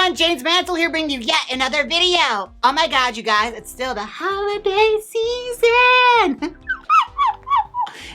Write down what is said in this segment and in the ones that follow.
everyone, Jaymes Mansfield here bringing you yet another video. Oh my God, you guys, it's still the holiday season.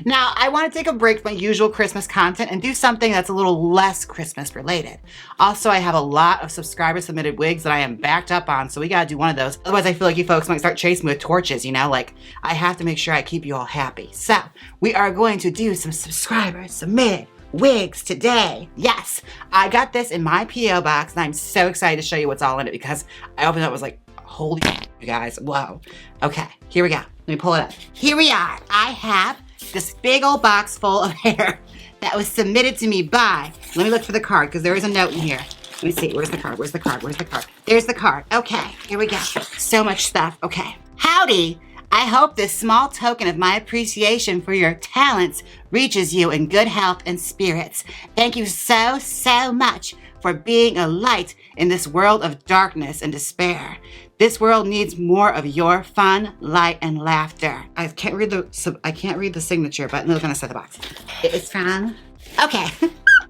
Now, I want to take a break from my usual Christmas content and do something that's a little less Christmas related. Also, I have a lot of subscriber submitted wigs that I am backed up on, so we gotta do one of those. Otherwise, I feel like you folks might start chasing me with torches, you know? Like, I have to make sure I keep you all happy. So, we are going to do some subscriber submitted wigs today. Yes, I got this in my P.O. box and I'm so excited to show you what's all in it because I opened it up and was like, holy you guys, whoa. Okay, here we go. Let me pull it up. Here we are. I have this big old box full of hair that was submitted to me by, let me look for the card because there is a note in here. Let me see, where's the card? Where's the card? Where's the card? There's the card. Okay, here we go. So much stuff. Okay. Howdy. I hope this small token of my appreciation for your talents reaches you in good health and spirits. Thank you so, so much for being a light in this world of darkness and despair. This world needs more of your fun, light, and laughter. I can't read the signature, but look on the side of the box. It is from, okay.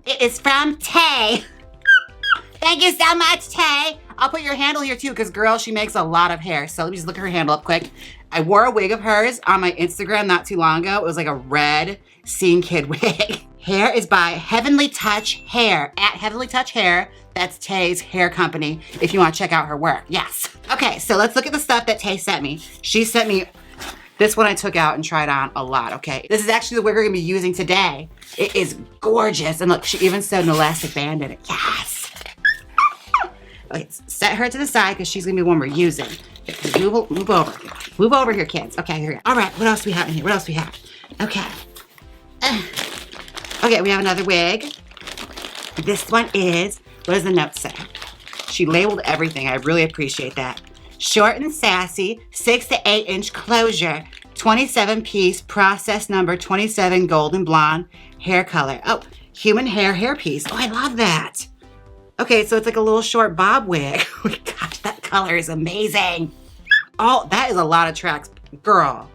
It is from Tay. Thank you so much, Tay. I'll put your handle here too, because girl, she makes a lot of hair. So let me just look at her handle up quick. I wore a wig of hers on my Instagram not too long ago. It was like a red scene kid wig. Hair is by Heavenly Touch Hair, at Heavenly Touch Hair. That's Tay's hair company, if you want to check out her work. Yes. Okay, so let's look at the stuff that Tay sent me. She sent me this one I took out and tried on a lot, okay? This is actually the wig we're gonna be using today. It is gorgeous. And look, she even sewed an elastic band in it. Yes. Okay, set her to the side because she's gonna be the one we're using. Move over. Move over here, kids. Okay, here we go. All right, what else do we have in here? What else do we have? Okay. Okay, we have another wig. This one is, what does the note say? She labeled everything. I really appreciate that. Short and sassy, 6 to 8 inch closure, 27 piece, process number 27 golden blonde hair color. Oh, human hair piece. Oh, I love that. Okay, so it's like a little short bob wig. Oh my gosh, that color is amazing. Oh, that is a lot of tracks. Girl,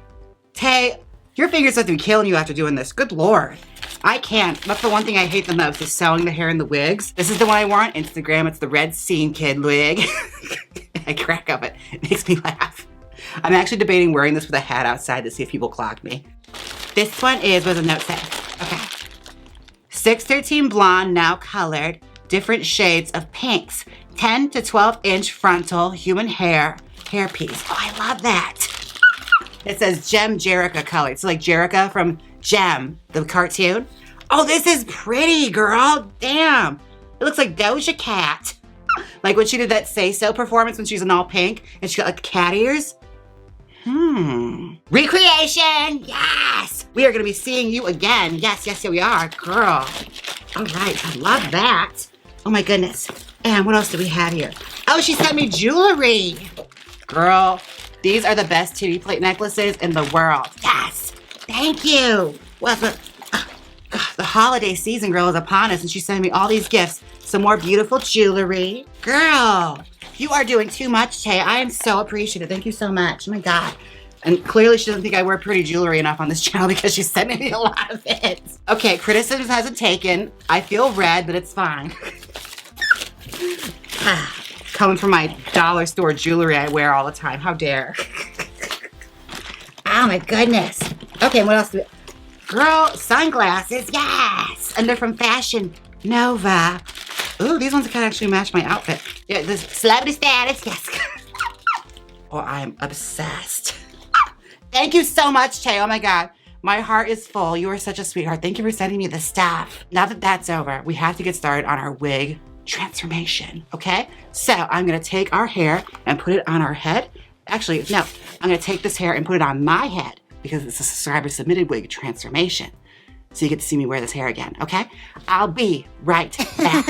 Tay, your fingers have to be killing you after doing this. Good Lord. I can't. That's the one thing I hate the most is sewing the hair in the wigs. This is the one I wore on Instagram. It's the red scene kid wig. I crack up it. It makes me laugh. I'm actually debating wearing this with a hat outside to see if people clock me. This one is, what does the note say? Okay. 613 blonde, now colored. Different shades of pinks, 10 to 12 inch frontal human hair piece. Oh, I love that. It says Gem Jerrica color. It's like Jerrica from Gem, the cartoon. Oh, this is pretty, girl. Damn. It looks like Doja Cat. Like when she did that Say So performance when she's in all pink and she got like cat ears. Recreation. Yes. We are going to be seeing you again. Yes, we are, girl. All right. I love that. Oh my goodness. And what else do we have here? Oh, she sent me jewelry. Girl, these are the best titty plate necklaces in the world. Yes. Thank you. Well, the holiday season, girl, is upon us and she's sending me all these gifts. Some more beautiful jewelry. Girl, you are doing too much, Tay. I am so appreciative. Thank you so much. Oh my God. And clearly she doesn't think I wear pretty jewelry enough on this channel because she's sending me a lot of it. Okay, criticism hasn't taken. I feel red, but it's fine. Coming from my dollar store jewelry I wear all the time. How dare. Oh my goodness. Okay, what else do we... Girl, sunglasses, yes! And they're from Fashion Nova. Ooh, these ones kind of actually match my outfit. Yeah, this celebrity status, yes. Oh, I'm obsessed. Thank you so much, Tay. Oh my God. My heart is full. You are such a sweetheart. Thank you for sending me the stuff. Now that that's over, we have to get started on our wig transformation, okay? So I'm gonna take our hair and put it on our head. Actually, no, I'm gonna take this hair and put it on my head because it's a subscriber submitted wig transformation. So you get to see me wear this hair again, okay? I'll be right back.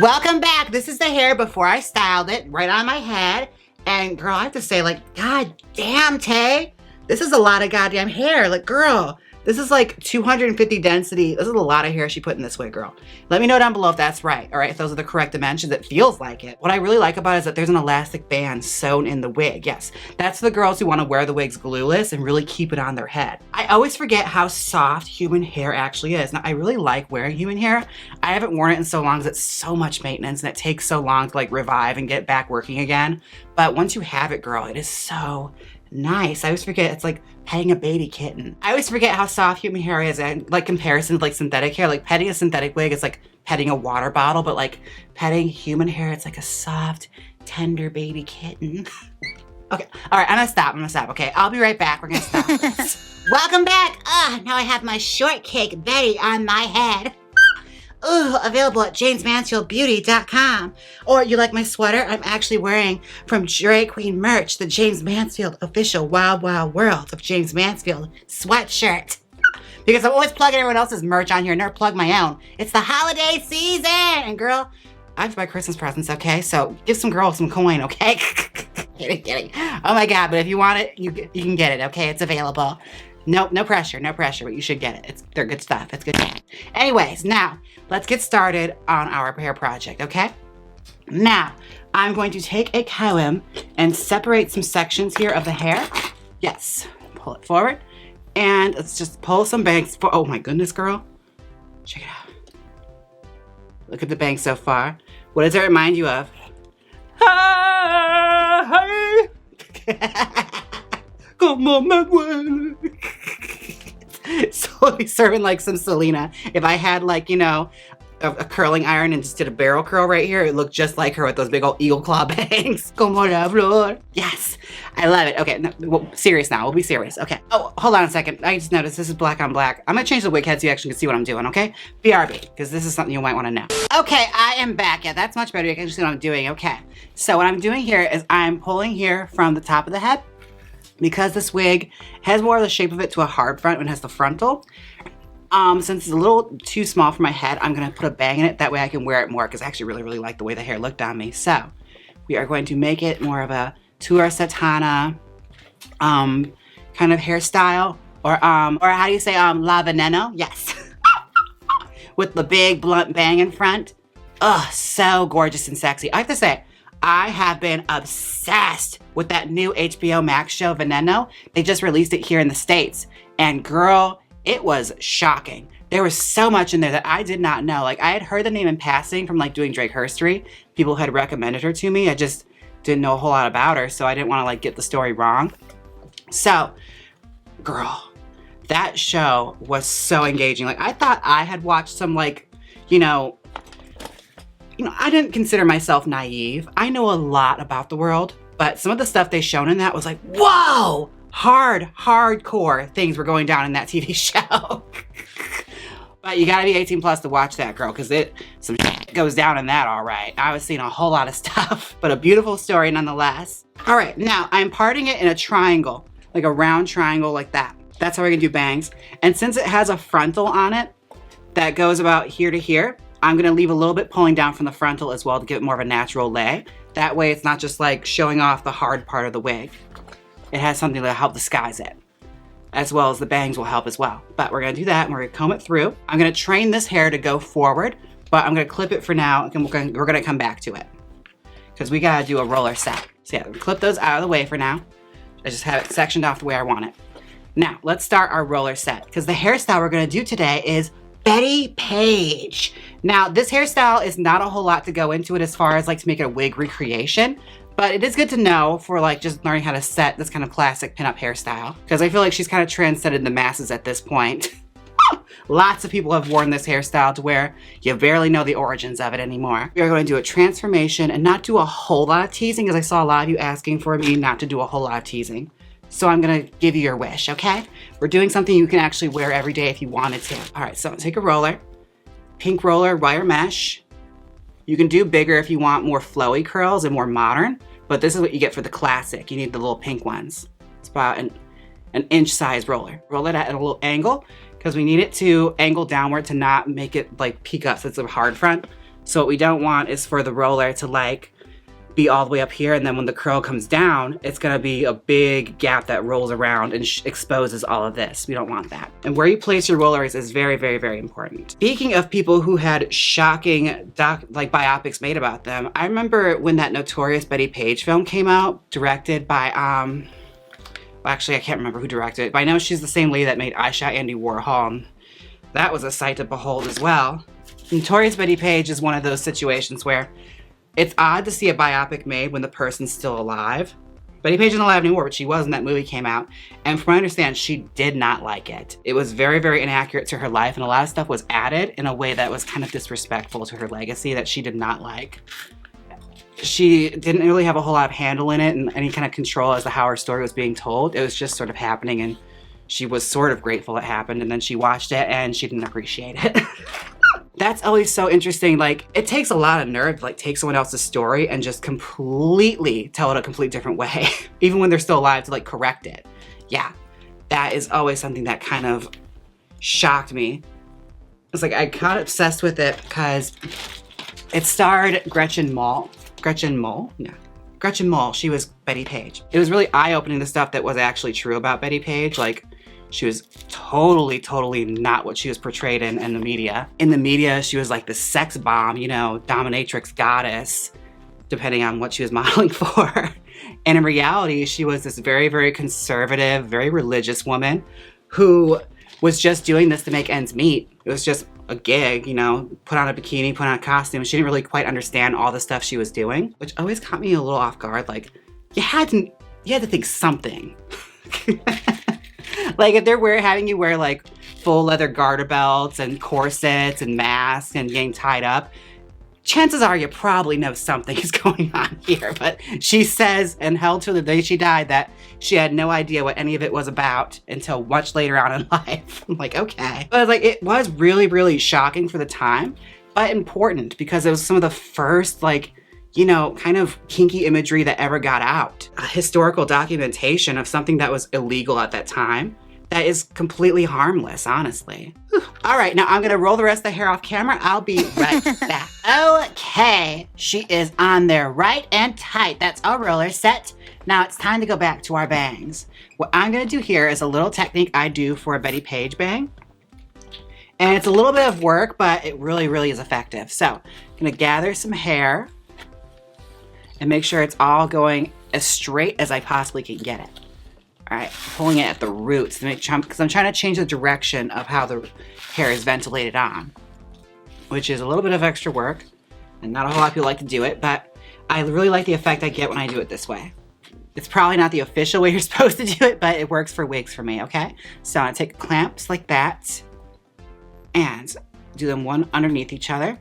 Welcome back. This is the hair before I styled it, right on my head. And girl, I have to say, like, God damn, Tay, this is a lot of goddamn hair. Like, girl, This is like 250 density. This is a lot of hair she put in this wig, girl. Let me know down below if that's right. All right, if those are the correct dimensions, it feels like it. What I really like about it is that there's an elastic band sewn in the wig. Yes, that's the girls who want to wear the wigs glueless and really keep it on their head. I always forget how soft human hair actually is. Now, I really like wearing human hair. I haven't worn it in so long because it's so much maintenance and it takes so long to like revive and get back working again. But once you have it, girl, it is so nice. I always forget it's like petting a baby kitten. I always forget how soft human hair is, and like comparison to like synthetic hair. Like petting a synthetic wig is like petting a water bottle, but like petting human hair, it's like a soft, tender baby kitten. Okay, all right, I'm gonna stop, okay? I'll be right back, we're gonna stop this. Welcome back. Now I have my shortcake Betty on my head. Ooh, available at JamesMansfieldBeauty.com. Or you like my sweater? I'm actually wearing from Drag Queen merch, the Jaymes Mansfield official Wild Wild World of Jaymes Mansfield sweatshirt. Because I'm always plugging everyone else's merch on here, never plug my own. It's the holiday season, and girl, I have to buy Christmas presents, okay? So give some girls some coin, okay? Kidding. Oh my God, but if you want it, you can get it, okay? It's available. No pressure, but you should get it. They're good stuff, it's good stuff. Anyways, now, let's get started on our hair project, okay? Now, I'm going to take a comb and separate some sections here of the hair. Yes, pull it forward. And let's just pull some bangs. Oh my goodness, girl. Check it out. Look at the bangs so far. What does it remind you of? Hi! Come on, Manuel. So he's serving like some Selena. If I had like, you know, a curling iron and just did a barrel curl right here, it looked just like her with those big old eagle claw bangs. Como la flor. Yes, I love it. Okay, no, well, serious now. We'll be serious. Okay. Oh, hold on a second. I just noticed this is black on black. I'm gonna change the wig head so you actually can see what I'm doing, okay? BRB, because this is something you might want to know. Okay, I am back. Yeah, that's much better. You can see what I'm doing. Okay. So what I'm doing here is I'm pulling here from the top of the head because this wig has more of the shape of it to a hard front when it has the frontal. Since it's a little too small for my head, I'm gonna put a bang in it. That way I can wear it more because I actually really like the way the hair looked on me. So we are going to make it more of a Tour Satana kind of hairstyle, or how do you say La Veneno? Yes. With the big blunt bang in front. Ugh, so gorgeous and sexy. I have to say, I have been obsessed with that new HBO Max show, Veneno. They just released it here in the States. And girl, it was shocking. There was so much in there that I did not know. Like, I had heard the name in passing from like doing Drake Herstory. People had recommended her to me. I just didn't know a whole lot about her, so I didn't want to like get the story wrong. So, girl, that show was so engaging. Like, I thought I had watched some like, you know, I didn't consider myself naive. I know a lot about the world, but some of the stuff they shown in that was like, whoa! Hardcore things were going down in that TV show. But you gotta be 18 plus to watch that, girl, because some shit goes down in that, all right. I was seeing a whole lot of stuff, but a beautiful story nonetheless. All right, now I'm parting it in a triangle, like a round triangle like that. That's how we're gonna do bangs. And since it has a frontal on it that goes about here to here, I'm gonna leave a little bit pulling down from the frontal as well to give it more of a natural lay. That way it's not just like showing off the hard part of the wig. It has something to help disguise it, as well as the bangs will help as well. But we're gonna do that and we're gonna comb it through. I'm gonna train this hair to go forward, but I'm gonna clip it for now and we're gonna come back to it because we gotta do a roller set. So yeah, clip those out of the way for now. I just have it sectioned off the way I want it. Now, let's start our roller set because the hairstyle we're gonna do today is Bettie Page. Now, this hairstyle is not a whole lot to go into it as far as like to make it a wig recreation, but it is good to know for like just learning how to set this kind of classic pinup hairstyle because I feel like she's kind of transcended the masses at this point. Lots of people have worn this hairstyle to where you barely know the origins of it anymore. We are going to do a transformation and not do a whole lot of teasing because I saw a lot of you asking for me not to do a whole lot of teasing. So I'm gonna give you your wish, okay? We're doing something you can actually wear every day if you wanted to. All right, so take a roller, pink roller, wire mesh. You can do bigger if you want more flowy curls and more modern, but this is what you get for the classic. You need the little pink ones. It's about an inch size roller. Roll it at a little angle because we need it to angle downward to not make it like peek up so it's a hard front. So what we don't want is for the roller to like be all the way up here, and then when the curl comes down, it's gonna be a big gap that rolls around and exposes all of this. We don't want that. And where you place your rollers is very, very, very important. Speaking of people who had shocking biopics made about them, I remember when that Notorious Bettie Page film came out, directed by, well, actually I can't remember who directed it, but I know she's the same lady that made I Shot Andy Warhol, and that was a sight to behold as well. Notorious Bettie Page is one of those situations where it's odd to see a biopic made when the person's still alive. Bettie Page isn't alive anymore, but she was when that movie came out. And from what I understand, she did not like it. It was very, very inaccurate to her life, and a lot of stuff was added in a way that was kind of disrespectful to her legacy that she did not like. She didn't really have a whole lot of handle in it and any kind of control as to how her story was being told. It was just sort of happening, and she was sort of grateful it happened, and then she watched it and she didn't appreciate it. That's always so interesting. Like, it takes a lot of nerve to take someone else's story and just completely tell it a completely different way, even when they're still alive, to correct it. Yeah, that is always something that kind of shocked me. It's like I got obsessed with it because it starred Gretchen Mol. Yeah. Gretchen Mol, she was Bettie Page. It was really eye-opening, the stuff that was actually true about Bettie Page. She was totally not what she was portrayed in the media. In the media, she was like the sex bomb, dominatrix goddess, depending on what she was modeling for. And in reality, she was this very, very conservative, very religious woman who was just doing this to make ends meet. It was just a gig, put on a bikini, put on a costume. She didn't really quite understand all the stuff she was doing, which always caught me a little off guard. You had to think something. If they're having you wear full leather garter belts and corsets and masks and getting tied up, chances are you probably know something is going on here. But she says, and held to the day she died, that she had no idea what any of it was about until much later on in life. I'm like, okay. But it was really, really shocking for the time, but important because it was some of the first kind of kinky imagery that ever got out. A historical documentation of something that was illegal at that time that is completely harmless, honestly. Whew. All right, now I'm gonna roll the rest of the hair off camera. I'll be right back. Okay, she is on there right and tight. That's our roller set. Now it's time to go back to our bangs. What I'm gonna do here is a little technique I do for a Bettie Page bang. And it's a little bit of work, but it really, really is effective. So I'm gonna gather some hair and make sure it's all going as straight as I possibly can get it. All right, pulling it at the roots to make sure, because I'm trying to change the direction of how the hair is ventilated on, which is a little bit of extra work, and not a whole lot of people like to do it, but I really like the effect I get when I do it this way. It's probably not the official way you're supposed to do it, but it works for wigs for me, okay? So I'm gonna take clamps like that, and do them one underneath each other.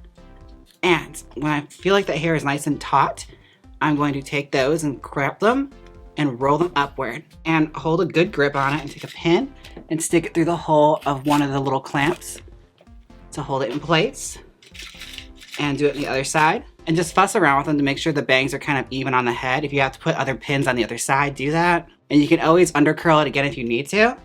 And when I feel like the hair is nice and taut, I'm going to take those and grab them and roll them upward and hold a good grip on it and take a pin and stick it through the hole of one of the little clamps to hold it in place, and do it on the other side and just fuss around with them to make sure the bangs are kind of even on the head. If you have to put other pins on the other side, do that. And you can always undercurl it again if you need to.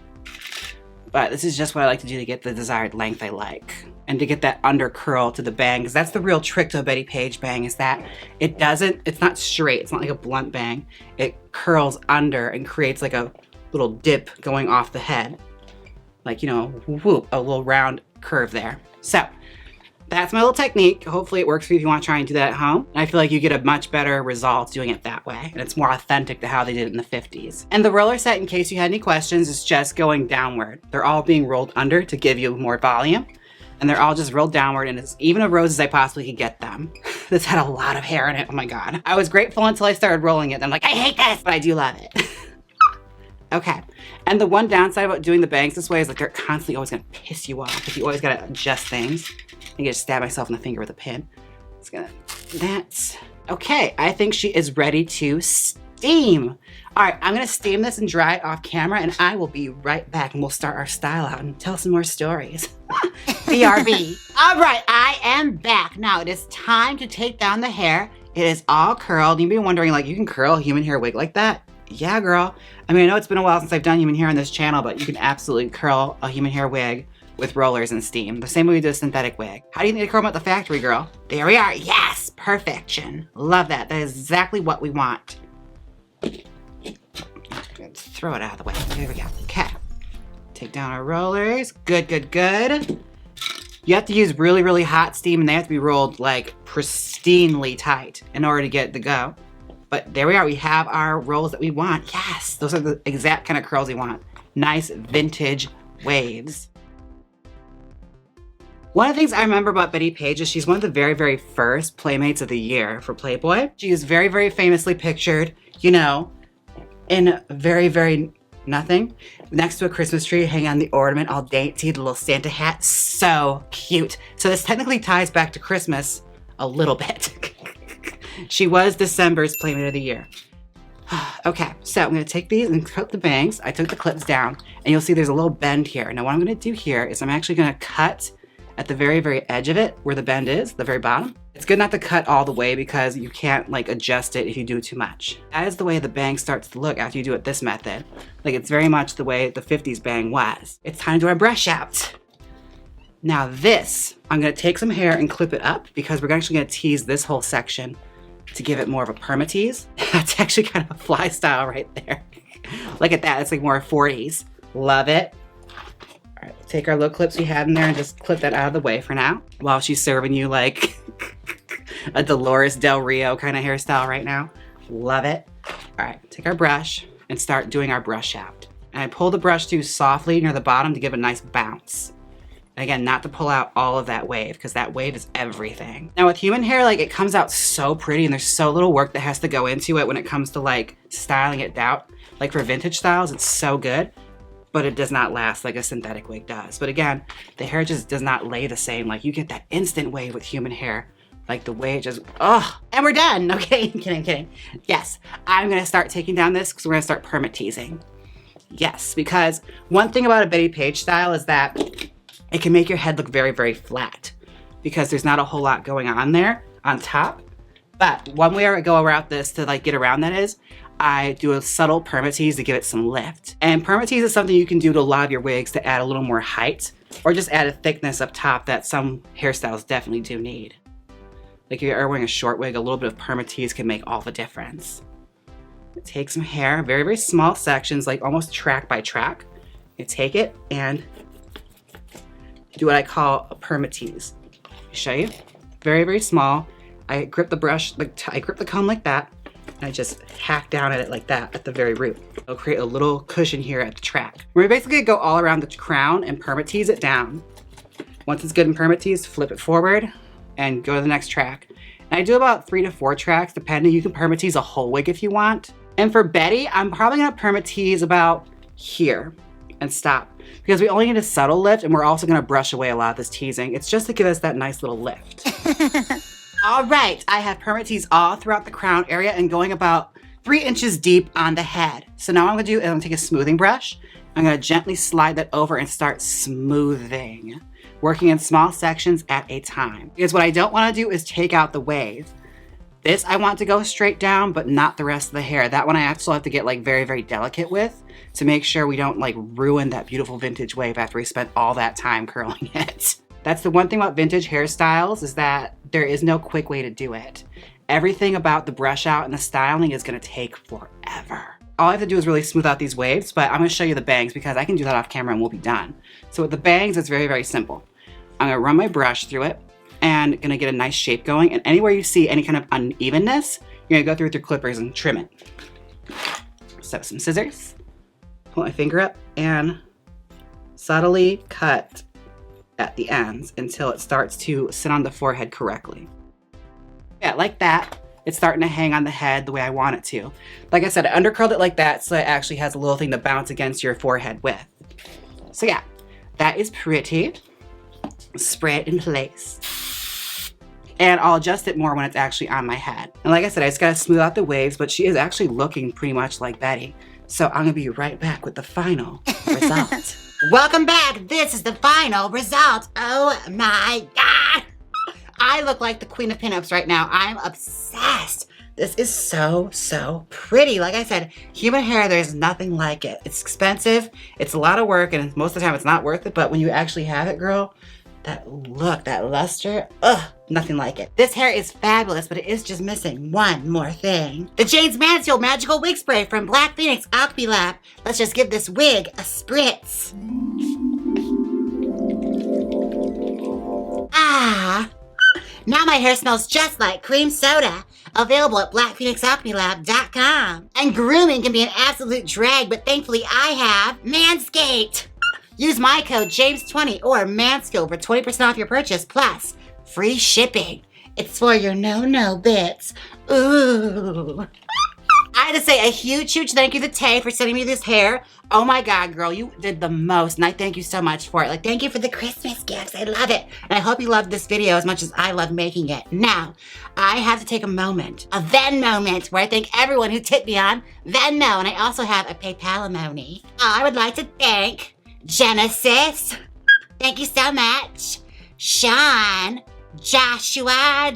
But this is just what I like to do to get the desired length I like. And to get that under curl to the bang, because that's the real trick to a Bettie Page bang, is that it's not straight, it's not like a blunt bang. It curls under and creates a little dip going off the head. Whoop, a little round curve there. So that's my little technique. Hopefully it works for you if you want to try and do that at home. And I feel like you get a much better result doing it that way. And it's more authentic to how they did it in the 50s. And the roller set, in case you had any questions, is just going downward. They're all being rolled under to give you more volume. And they're all just rolled downward, and as even of rows as I possibly could get them. This had a lot of hair in it, oh my God. I was grateful until I started rolling it, and I'm like, I hate this, but I do love it. Okay, and the one downside about doing the bangs this way is they're constantly always gonna piss you off if you always gotta adjust things. I just stab myself in the finger with a pin. Okay, I think she is ready to steam. All right, I'm gonna steam this and dry it off camera, and I will be right back, and we'll start our style out and tell some more stories. BRB. All right, I am back. Now it is time to take down the hair. It is all curled. You've been wondering, you can curl a human hair wig like that? Yeah, girl. I know it's been a while since I've done human hair on this channel, but you can absolutely curl a human hair wig with rollers and steam, the same way we do a synthetic wig. How do you think they curl them at the factory, girl? There we are. Yes, perfection. Love that. That is exactly what we want. Let's throw it out of the way. There we go. Okay. Take down our rollers. Good, good, good. You have to use really, really hot steam, and they have to be rolled like pristinely tight in order to get it to go. But there we are. We have our rolls that we want. Yes, those are the exact kind of curls we want. Nice vintage waves. One of the things I remember about Bettie Page is she's one of the very, very first Playmates of the Year for Playboy. She is very, very famously pictured, you know, in very, very nothing next to a Christmas tree, hanging on the ornament, all dainty, the little Santa hat. So cute. So this technically ties back to Christmas a little bit. She was December's Playmate of the Year. Okay, so I'm gonna take these and clip the bangs. I took the clips down, and you'll see there's a little bend here. Now what I'm gonna do here is I'm actually gonna cut at the very, very edge of it, where the bend is, the very bottom. It's good not to cut all the way because you can't like adjust it if you do too much. That is the way the bang starts to look after you do it this method. Like it's very much the way the 50s bang was. It's time to do our brush out. Now this, I'm gonna take some hair and clip it up because we're actually gonna tease this whole section to give it more of a permatease. That's actually kind of a fly style right there. Look at that, it's like more 40s. Love it. All right, take our little clips we had in there and just clip that out of the way for now while she's serving you like a Dolores Del Rio kind of hairstyle right now. Love it. All right, take our brush and start doing our brush out. And I pull the brush through softly near the bottom to give a nice bounce. And again, not to pull out all of that wave because that wave is everything. Now with human hair, like it comes out so pretty and there's so little work that has to go into it when it comes to like styling it out. Like for vintage styles, it's so good, but it does not last like a synthetic wig does. But again, the hair just does not lay the same. Like you get that instant wave with human hair. Like the way it just, oh, and we're done. Okay, kidding. Yes, I'm gonna start taking down this because we're gonna start perma teasing. Yes, because one thing about a Bettie Page style is that it can make your head look very, very flat because there's not a whole lot going on there on top. But one way I go around this to like get around that is I do a subtle permatease to give it some lift. And permatease is something you can do to a lot of your wigs to add a little more height or just add a thickness up top that some hairstyles definitely do need. Like if you're wearing a short wig, a little bit of permatease can make all the difference. Take some hair, very, very small sections, like almost track by track. You take it and do what I call a permatease. Show you, very, very small. I grip the brush, I grip the comb like that, and I just hack down at it like that at the very root. It'll create a little cushion here at the track. We're basically gonna go all around the crown and permatease it down. Once it's good in permatease, flip it forward and go to the next track. And I do about 3 to 4 tracks, depending. You can permatease a whole wig if you want. And for Bettie, I'm probably gonna permatease about here and stop because we only need a subtle lift and we're also gonna brush away a lot of this teasing. It's just to give us that nice little lift. All right, I have permatease all throughout the crown area and going about 3 inches deep on the head. So now what I'm gonna do is I'm gonna take a smoothing brush. I'm gonna gently slide that over and start smoothing, working in small sections at a time. Because what I don't wanna do is take out the wave. This I want to go straight down, but not the rest of the hair. That one I still have to get like very, very delicate with to make sure we don't like ruin that beautiful vintage wave after we spent all that time curling it. That's the one thing about vintage hairstyles is that there is no quick way to do it. Everything about the brush out and the styling is gonna take forever. All I have to do is really smooth out these waves, but I'm gonna show you the bangs because I can do that off camera and we'll be done. So with the bangs, it's very, very simple. I'm gonna run my brush through it and gonna get a nice shape going. And anywhere you see any kind of unevenness, you're gonna go through with your clippers and trim it. So some scissors, pull my finger up and subtly cut at the ends until it starts to sit on the forehead correctly. Yeah, like that. It's starting to hang on the head the way I want it to. Like I said, I undercurled it like that so it actually has a little thing to bounce against your forehead with. So yeah, that is pretty. Spray it in place. And I'll adjust it more when it's actually on my head. And like I said, I just gotta smooth out the waves, but she is actually looking pretty much like Bettie. So I'm gonna be right back with the final result. Welcome back. This is the final result. Oh my God. I look like the queen of pinups right now. I'm obsessed. This is so, so pretty. Like I said, human hair, there's nothing like it. It's expensive. It's a lot of work, and most of the time it's not worth it. But when you actually have it, girl, that look, that luster, nothing like it. This hair is fabulous, but it is just missing one more thing. The Jaymes Mansfield Magical Wig Spray from Black Phoenix Alchemy Lab. Let's just give this wig a spritz. Ah, now my hair smells just like cream soda. Available at blackphoenixalchemylab.com. And grooming can be an absolute drag, but thankfully I have Manscaped. Use my code Jaymes20 or Mansfield for 20% off your purchase plus free shipping. It's for your no bits. Ooh. I had to say a huge thank you to Tay for sending me this hair. Oh my God, girl, you did the most, and I thank you so much for it. Like, thank you for the Christmas gifts. I love it. And I hope you loved this video as much as I love making it. Now, I have to take a moment, a Venmo moment, where I thank everyone who tipped me on Venmo, and I also have a PayPal-a-money. I would like to thank Genesis. Thank you so much. Sean, Joshua,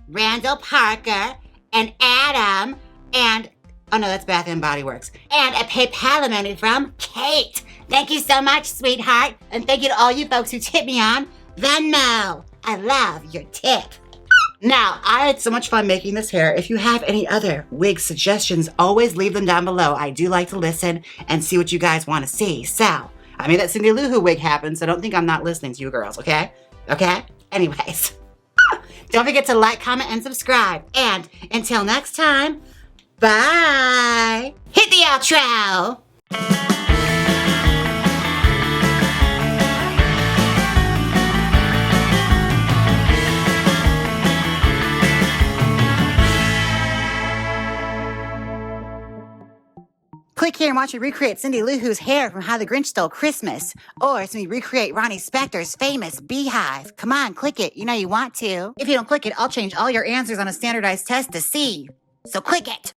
Randall Parker, and Adam, and, oh no, that's Bath and Body Works. And a PayPal-a-money from Kate. Thank you so much, sweetheart. And thank you to all you folks who tip me on Venmo. I love your tip. Now, I had so much fun making this hair. If you have any other wig suggestions, always leave them down below. I do like to listen and see what you guys want to see. So, I made that Cindy Lou Who wig happen, so don't think I'm not listening to you girls, okay? Okay? Anyways. Don't forget to like, comment, and subscribe. And until next time, bye. Hit the outro. Click here and watch me recreate Cindy Lou Who's hair from How the Grinch Stole Christmas. Or see me recreate Ronnie Spector's famous beehive. Come on, click it. You know you want to. If you don't click it, I'll change all your answers on a standardized test to C. So click it.